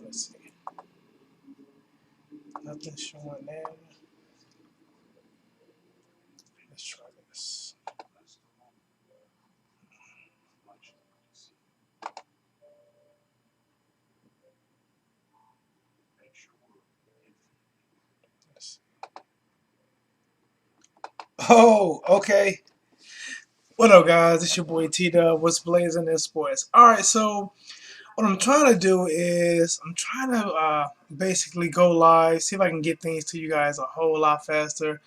let's see. Nothing showing there. Let's try this. Let's see. Oh, okay. What up, guys? It's your boy T Dub. What's blazing in sports? All right, so what I'm trying to do is I'm trying to basically go live, see if I can get things to you guys a whole lot faster.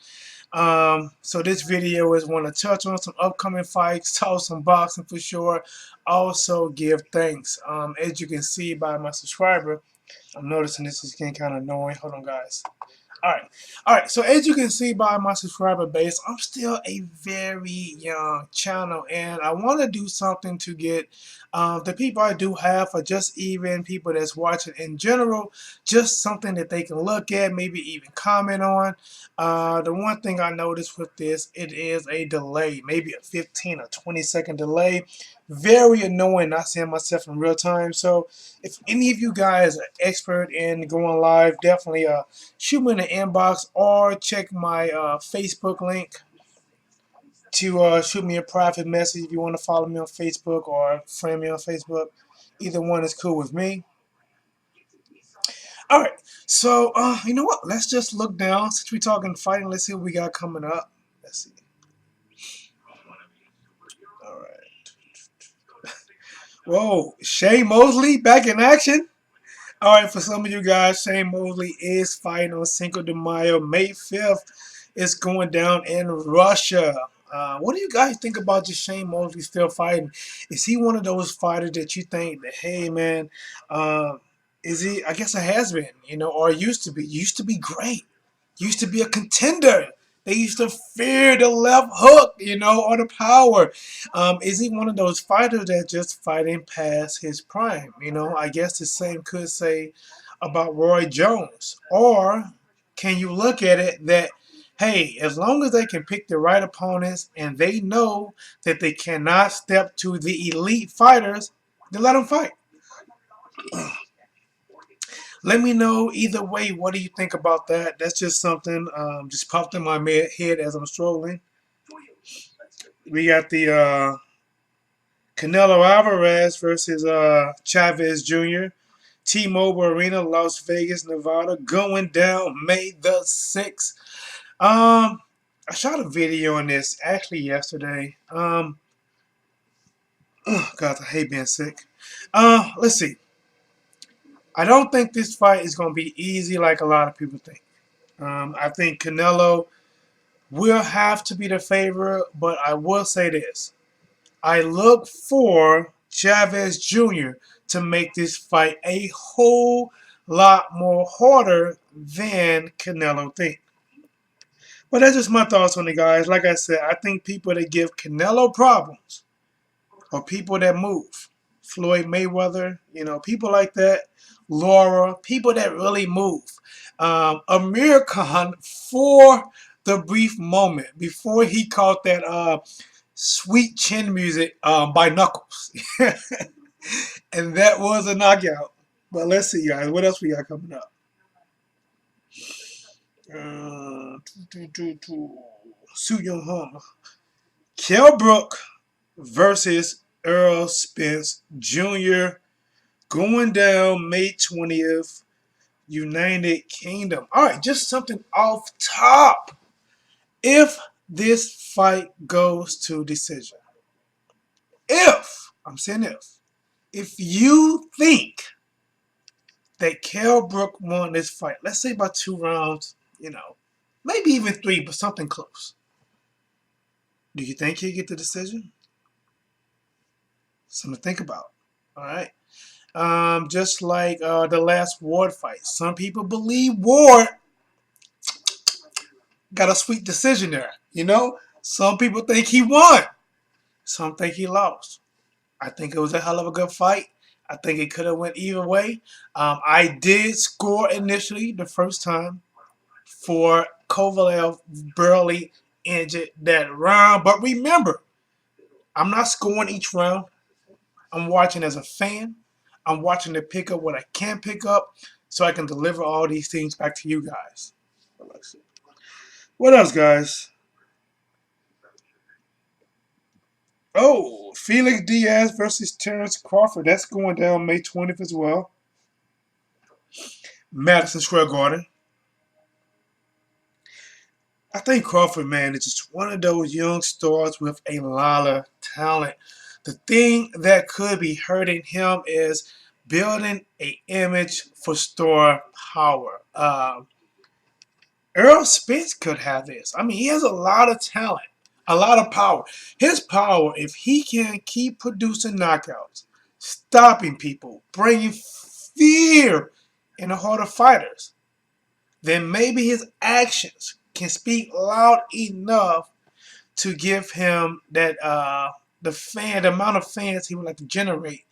So this video is want to touch on some upcoming fights, talk some boxing for sure. Also give thanks. As you can see by my subscriber, I'm noticing this is getting kind of annoying. Hold on, guys. All right. So as you can see by my subscriber base, I'm still a very young channel, and I want to do something to get the people I do have, or just even people that's watching in general, just something that they can look at, maybe even comment on. The one thing I noticed with this, it is a delay, maybe a 15 or 20-second delay. Very annoying, not seeing myself in real time. So if any of you guys are expert in going live, definitely shoot me in the inbox or check my Facebook link to shoot me a private message if you want to follow me on Facebook or friend me on Facebook. Either one is cool with me. All right, so you know what? Let's just look down since we're talking fighting. Let's see what we got coming up. Let's see. All right. Whoa, Shane Mosley back in action. All right, for some of you guys, Shane Mosley is fighting on Cinco de Mayo, May 5th. It's going down in Russia. What do you guys think about just Shane Mosley still fighting? Is he one of those fighters that you think that, hey, man, is he? I guess it has been, or used to be. Used to be great. Used to be a contender. They used to fear the left hook, or the power. Is he one of those fighters that just fighting past his prime? I guess the same could say about Roy Jones. Or can you look at it that, hey, as long as they can pick the right opponents and they know that they cannot step to the elite fighters, then let them fight. Let me know either way. What do you think about that? That's just something just popped in my head as I'm strolling. We got the Canelo Alvarez versus Chavez Jr. T-Mobile Arena, Las Vegas, Nevada, going down May the 6th. I shot a video on this actually yesterday. Oh God, I hate being sick. Let's see. I don't think this fight is going to be easy like a lot of people think. I think Canelo will have to be the favorite, but I will say this. I look for Chavez Jr. to make this fight a whole lot more harder than Canelo thinks. But that's just my thoughts on it, guys. Like I said, I think people that give Canelo problems are people that move. Floyd Mayweather, people like that. Laura, people that really move. Amir Khan, for the brief moment before he caught that sweet chin music by Knuckles. And that was a knockout. But let's see, guys. What else we got coming up? Su Young Hung. Kell Brook versus Earl Spence Jr. going down May 20th, United Kingdom. All right, just something off top. If this fight goes to decision, I'm saying if you think that Kell Brook won this fight, let's say by 2 rounds, maybe even 3, but something close, do you think he'll get the decision? Something to think about. All right. Just like the last Ward fight. Some people believe Ward got a sweet decision there. Some people think he won. Some think he lost. I think it was a hell of a good fight. I think it could have went either way. I did score initially the first time for Kovalev barely ended that round. But remember, I'm not scoring each round. I'm watching as a fan. I'm watching to pick up what I can pick up so I can deliver all these things back to you guys. What else, guys? Oh, Felix Diaz versus Terrence Crawford. That's going down May 20th as well. Madison Square Garden. I think Crawford, man, is just one of those young stars with a lot of talent. The thing that could be hurting him is building a image for star power. Earl Spence could have this. I mean, he has a lot of talent, a lot of power. His power, if he can keep producing knockouts, stopping people, bringing fear in the heart of fighters, then maybe his actions can speak loud enough to give him that the amount of fans he would like to generate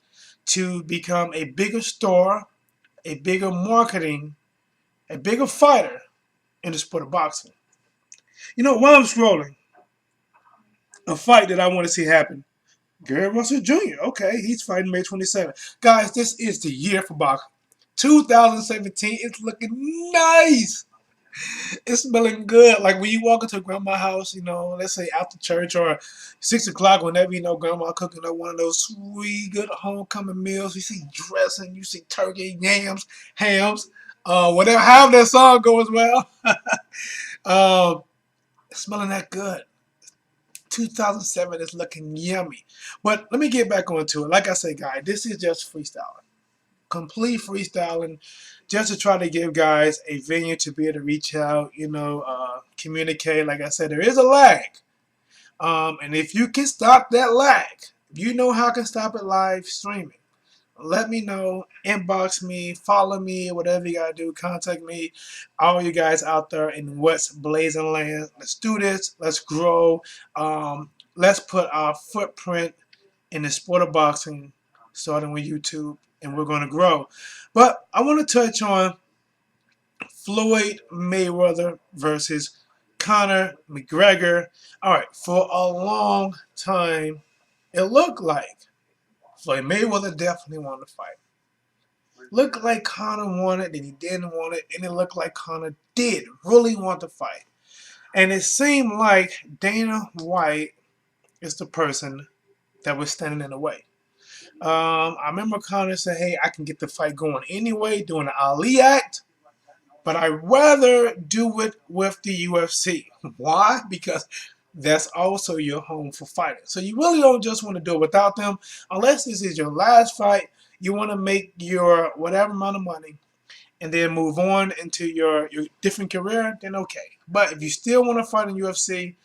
to become a bigger star, a bigger marketing, a bigger fighter in the sport of boxing. You know, while I'm scrolling, a fight that I want to see happen. Gary Russell Jr. Okay, he's fighting May 27th. Guys, this is the year for boxing. 2017 is looking nice. It's smelling good. Like when you walk into grandma's house, you know, let's say after church or 6 o'clock, whenever you know grandma cooking up one of those sweet, good homecoming meals. You see dressing, you see turkey, yams, hams, whatever. However that song goes well. um, it's smelling that good. 2007 is looking yummy. But let me get back onto it. Like I said, guys, this is just freestyling. Complete freestyling just to try to give guys a venue to be able to reach out, communicate. Like I said, there is a lag. And if you can stop that lag, you know how I can stop it live streaming. Let me know, inbox me, follow me, whatever you gotta do, contact me, all you guys out there in West Blazing Land. Let's do this, let's grow. Let's put our footprint in the sport of boxing, starting with YouTube, and we're gonna grow. But I want to touch on Floyd Mayweather versus Conor McGregor. All right, for a long time, it looked like Floyd Mayweather definitely wanted to fight. Looked like Conor wanted, then he didn't want it, and it looked like Conor did really want to fight. And it seemed like Dana White is the person that was standing in the way. I remember Conor said, "Hey, I can get the fight going anyway, doing the Ali Act, but I'd rather do it with the UFC." Why? Because that's also your home for fighting. So you really don't just want to do it without them, unless this is your last fight. You want to make your whatever amount of money and then move on into your different career, then okay. But if you still want to fight in UFC,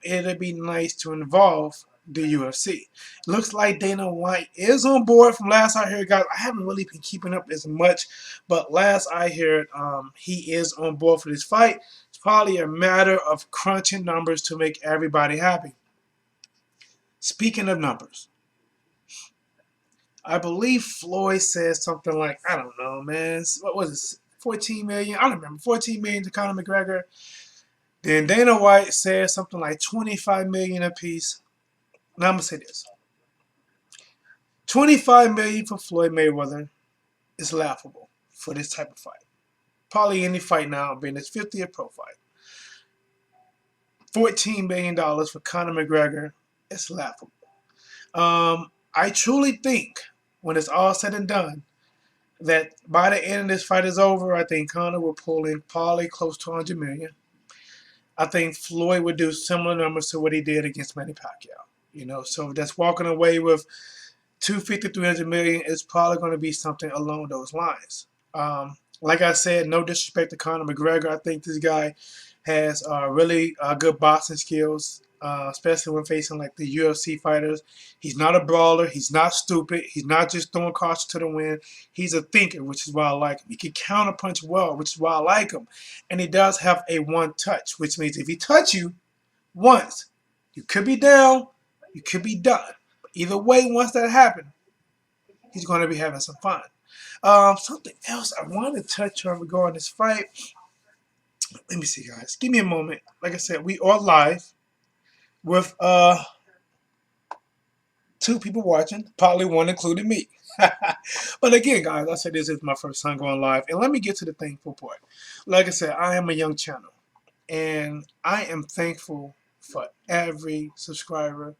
it'd be nice to involve the UFC. Looks like Dana White is on board from last I heard, guys. I haven't really been keeping up as much, but last I heard, he is on board for this fight. It's probably a matter of crunching numbers to make everybody happy. Speaking of numbers, I believe Floyd said something like, I don't know, man. What was it? 14 million? I don't remember. 14 million to Conor McGregor. Then Dana White said something like 25 million apiece. Now I'm gonna say this: 25 million for Floyd Mayweather is laughable for this type of fight. Probably any fight now, being his 50th pro fight. $14 million for Conor McGregor is laughable. I truly think when it's all said and done, that by the end of this fight is over, I think Conor will pull in probably close to 100 million. I think Floyd would do similar numbers to what he did against Manny Pacquiao. So that's walking away with 250, 300 million. It's probably going to be something along those lines. Like I said, no disrespect to Conor McGregor. I think this guy has really good boxing skills, especially when facing like the UFC fighters. He's not a brawler. He's not stupid. He's not just throwing caution to the wind. He's a thinker, which is why I like him. He can counterpunch well, which is why I like him. And he does have a one touch, which means if he touch you once, you could be down, you could be done. But either way, once that happens, he's going to be having some fun. Something else I wanted to touch on regarding this fight. Let me see, guys. Give me a moment. Like I said, we are live with two people watching, probably one including me. But again, guys, I said this is my first time going live, and let me get to the thankful part. Like I said, I am a young channel, and I am thankful for every subscriber.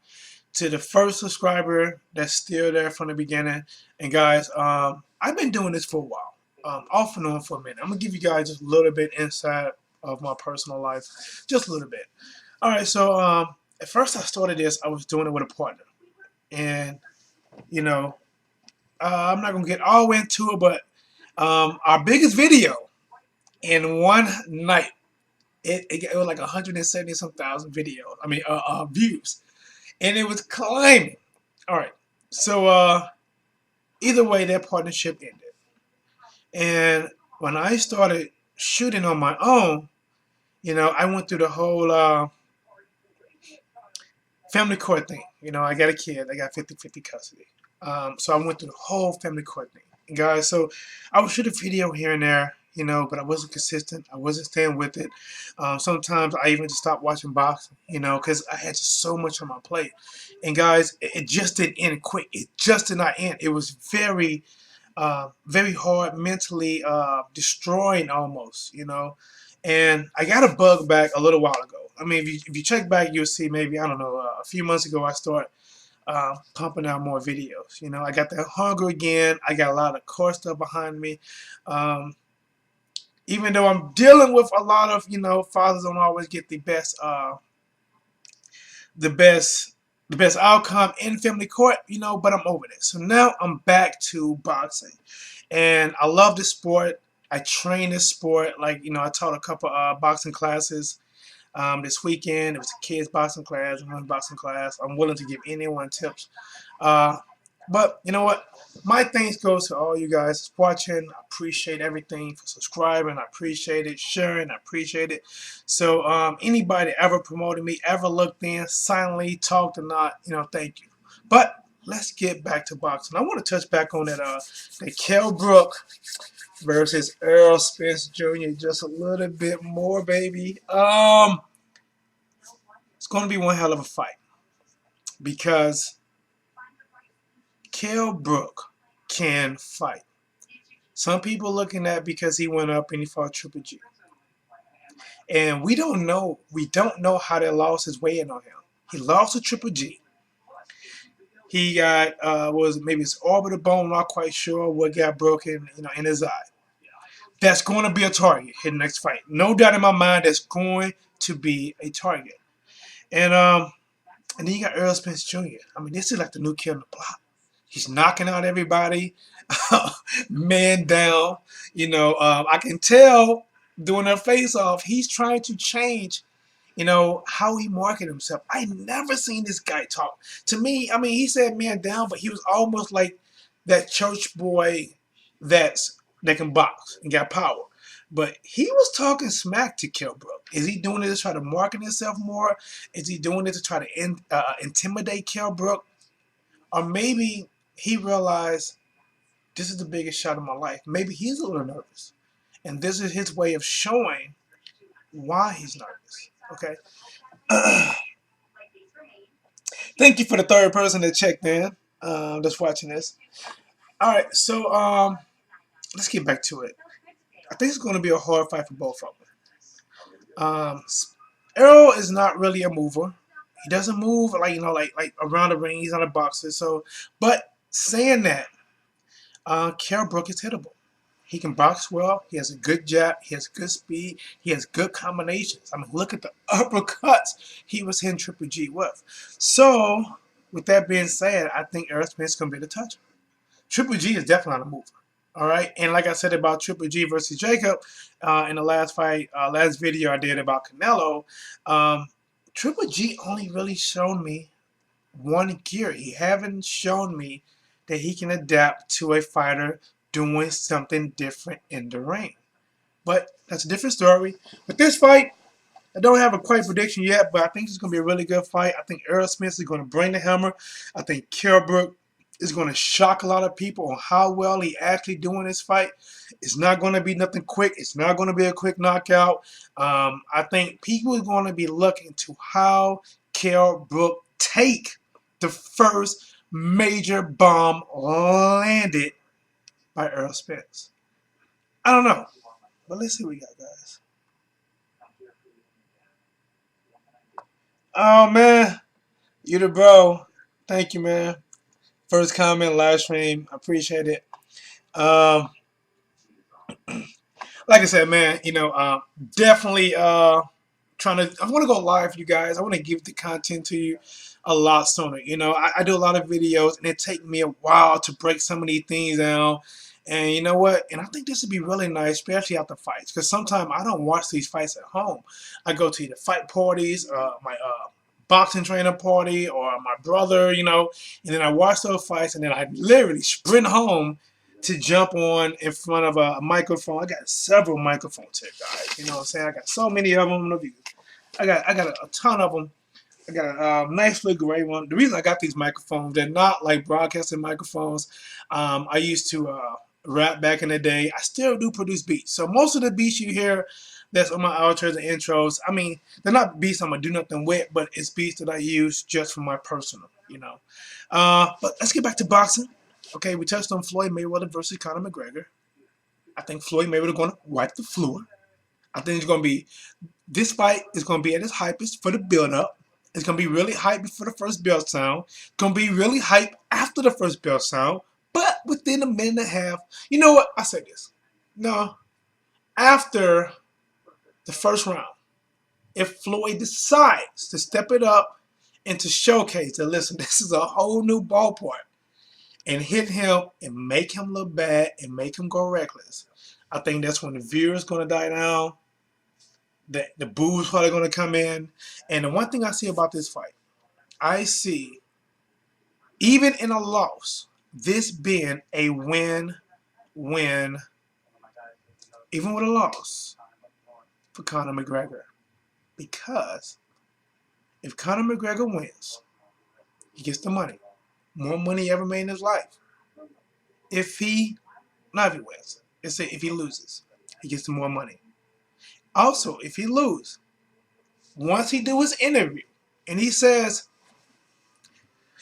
To the first subscriber that's still there from the beginning, and guys, I've been doing this for a while, off and on for a minute. I'm gonna give you guys just a little bit insight of my personal life, just a little bit. All right, so at first I started this, I was doing it with a partner, and you know, I'm not gonna get all into it, but our biggest video in one night, it was like 170 some thousand videos. I mean, views, and it was climbing. All right, so either way, that partnership ended, and when I started shooting on my own, I went through the whole family court thing. I got a kid. I got 50-50 custody. So I went through the whole family court thing. And guys, so I would shoot a video here and there, but I wasn't consistent. I wasn't staying with it. Sometimes I even just stopped watching boxing, because I had just so much on my plate. And guys, it just didn't end quick. It just did not end. It was very, very hard, mentally destroying almost, And I got a bug back a little while ago. I mean, if you check back, you'll see maybe, I don't know, a few months ago I started pumping out more videos. I got that hunger again. I got a lot of core stuff behind me. Um, Even though I'm dealing with a lot of, fathers don't always get the best, the best outcome in family court, but I'm over this. So now I'm back to boxing, and I love this sport. I train this sport. Like, I taught a couple boxing classes this weekend. It was a kids boxing class, a women's boxing class. I'm willing to give anyone tips. Uh, but you know what? My thanks goes to all you guys watching. I appreciate everything for subscribing. I appreciate it. Sharing. I appreciate it. So anybody ever promoted me, ever looked in, silently talked or not, thank you. But let's get back to boxing. I want to touch back on that Kell Brook versus Earl Spence Jr. just a little bit more, baby. It's going to be one hell of a fight because Kell Brook can fight. Some people looking at because he went up and he fought Triple G, and we don't know. We don't know how they lost his weight in on him. He lost to Triple G. He got was maybe his orbital bone. Not quite sure what got broken, in his eye. That's going to be a target in the next fight. No doubt in my mind, that's going to be a target. And then you got Earl Spence Jr. I mean, this is like the new kid on the block. He's knocking out everybody, man down. I can tell doing their face off, he's trying to change, how he marketed himself. I never seen this guy talk. To me, I mean, he said man down, but he was almost like that church boy that can box and got power. But he was talking smack to Kell Brook. Is he doing it to try to market himself more? Is he doing it to try to intimidate Kell Brook? Or maybe he realized this is the biggest shot of my life. Maybe he's a little nervous. And this is his way of showing why he's nervous. Okay. Thank you for the third person that checked in, that's watching this. All right, so let's get back to it. I think it's going to be a hard fight for both of them. Errol is not really a mover. He doesn't move like like around the ring. He's not a boxer. So, but saying that, Kell Brook is hittable. He can box well. He has a good jab. He has good speed. He has good combinations. I mean, look at the uppercuts he was hitting Triple G with. So, with that being said, I think Errol Spence is going to be the touch. Triple G is definitely not a mover. All right, and like I said about Triple G versus Jacob in the last fight, last video I did about Canelo, Triple G only really shown me one gear. He haven't shown me that he can adapt to a fighter doing something different in the ring. But that's a different story. With this fight, I don't have a quite prediction yet, but I think it's going to be a really good fight. I think Errol Spence is going to bring the hammer. I think Kell Brook is going to shock a lot of people on how well he actually doing this fight. It's not going to be nothing quick. It's not going to be a quick knockout. I think people are going to be looking to how Kell Brook take the first major bomb landed by Earl Spence. I don't know, but let's see what we got, guys. Oh man, you the bro. Thank you, man. First comment, live stream. I appreciate it. Um, like I said, man, definitely trying to. I want to go live for you guys. I want to give the content to you a lot sooner. I do a lot of videos, and it takes me a while to break some of these things down. And you know what? And I think this would be really nice, especially after fights, because sometimes I don't watch these fights at home. I go to either fight parties, my boxing trainer party, or my brother, and then I watch those fights, and then I literally sprint home to jump on in front of a microphone. I got several microphones here, guys. You know what I'm saying? I got so many of them. I got a ton of them. I got a nice little gray one. The reason I got these microphones, they're not like broadcasting microphones. I used to rap back in the day. I still do produce beats. So most of the beats you hear that's on my outros and intros, I mean, they're not beats I'm going to do nothing with, but it's beats that I use just for my personal. But let's get back to boxing. Okay, we touched on Floyd Mayweather versus Conor McGregor. I think Floyd Mayweather going to wipe the floor. I think it's going to be this fight is going to be at its hypest for the build-up. It's going to be really hype before the first bell sound. It's going to be really hype after the first bell sound. But within a minute and a half, you know what? I say this. No, after the first round, if Floyd decides to step it up and to showcase that, listen, this is a whole new ballpark, and hit him and make him look bad and make him go reckless, I think that's when the viewers going to die down. The boo's probably going to come in. And the one thing I see about this fight, I see, even in a loss, this being a win-win, even with a loss, for Conor McGregor. Because if Conor McGregor wins, he gets the money. More money he ever made in his life. Not if he wins, let's say if he loses, he gets more money. Also, if he loses, once he do his interview and he says,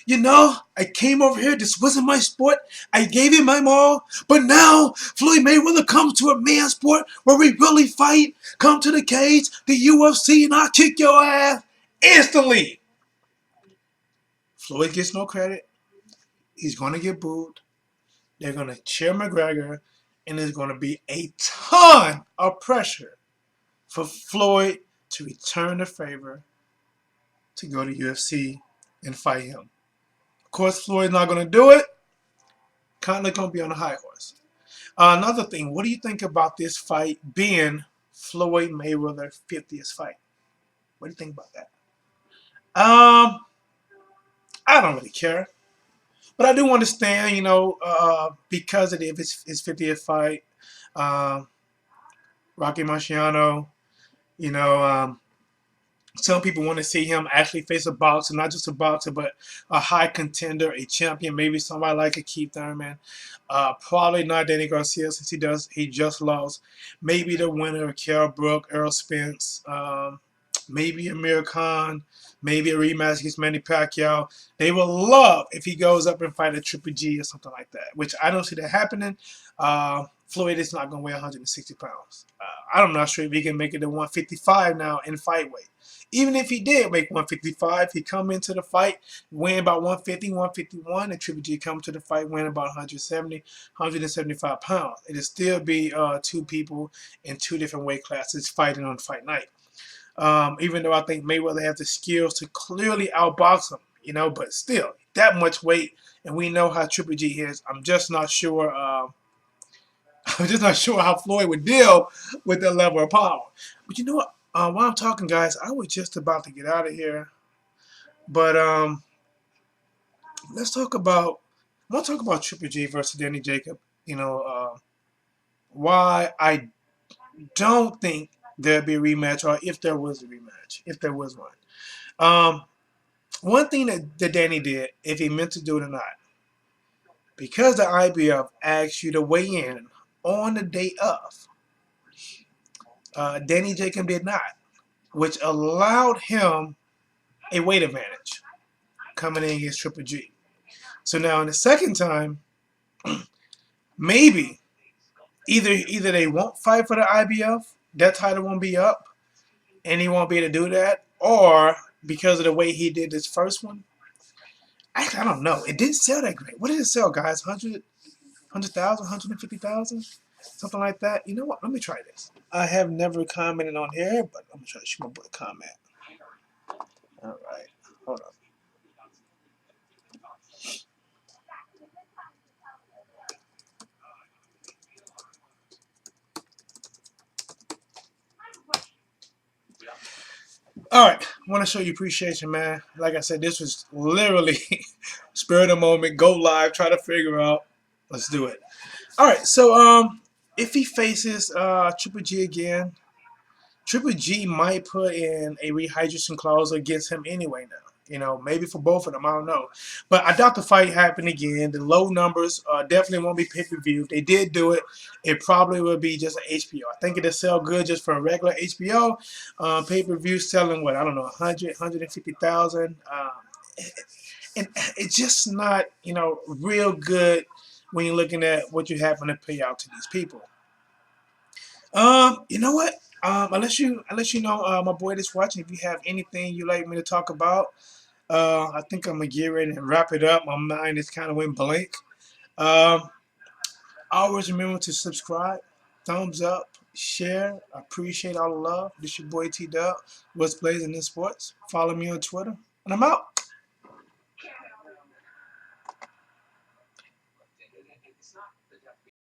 I came over here, this wasn't my sport, I gave it my all, but now Floyd Mayweather comes to a man's sport where we really fight, come to the cage, the UFC, and I'll kick your ass instantly. Floyd gets no credit. He's going to get booed. They're going to cheer McGregor, and there's going to be a ton of pressure for Floyd to return the favor to go to UFC and fight him. Of course, Floyd's not going to do it. Connor's going to be on a high horse. Another thing, what do you think about this fight being Floyd Mayweather's 50th fight? What do you think about that? I don't really care. But I do understand, because it is his 50th fight, Rocky Marciano, you know, some people want to see him actually face a boxer, not just a boxer, but a high contender, a champion, maybe somebody like a Keith Thurman. Probably not Danny Garcia since he just lost. Maybe the winner, Kell Brook, Errol Spence, maybe Amir Khan, maybe a rematch against Manny Pacquiao. They will love if he goes up and fight a Triple G or something like that, which I don't see that happening. Floyd is not going to weigh 160 pounds. I'm not sure if he can make it to 155 now in fight weight. Even if he did make 155, he come into the fight, weighing about 150, 151, and Triple G come to the fight weighing about 170, 175 pounds. It'll still be two people in two different weight classes fighting on fight night. Even though I think Mayweather has the skills to clearly outbox him, but still, that much weight, and we know how Triple G is. I'm just not sure. I'm just not sure how Floyd would deal with that level of power. But you know what? While I'm talking, guys, I was just about to get out of here. But let's talk about. I want to talk about Triple G versus Danny Jacob. Why I don't think there'd be a rematch, or if there was a rematch, if there was one. One thing that Danny did, if he meant to do it or not, because the IBF asked you to weigh in on the day of, Danny Jacob did not, which allowed him a weight advantage coming in against Triple G. So now in the second time, maybe either they won't fight for the IBF, that title won't be up, and he won't be able to do that, or because of the way he did this first one. Actually, I don't know. It didn't sell that great. What did it sell, guys? 100,000, 150,000, something like that. You know what? Let me try this. I have never commented on here, but I'm gonna try to shoot my boy a comment. All right, hold on. All right, I want to show you appreciation, man. Like I said, this was literally spur of the moment. Go live, try to figure out. Let's do it. All right, so if he faces Triple G again, Triple G might put in a rehydration clause against him anyway now. You know, maybe for both of them, I don't know. But I doubt the fight happened again. The low numbers definitely won't be pay-per-view. If they did do it, it probably would be just an HBO. I think it'll sell good just for a regular HBO. Pay-per-view selling, what, I don't know, 100, 150,000. And it's just not, real good when you're looking at what you happen to pay out to these people. You know what? Unless you know, my boy that's watching, if you have anything you like me to talk about, I think I'm gonna get ready and wrap it up. My mind is kind of went blank. Um, always remember to subscribe, thumbs up, share. I appreciate all the love. This your boy T Dub. What's blazing in sports? Follow me on Twitter, and I'm out.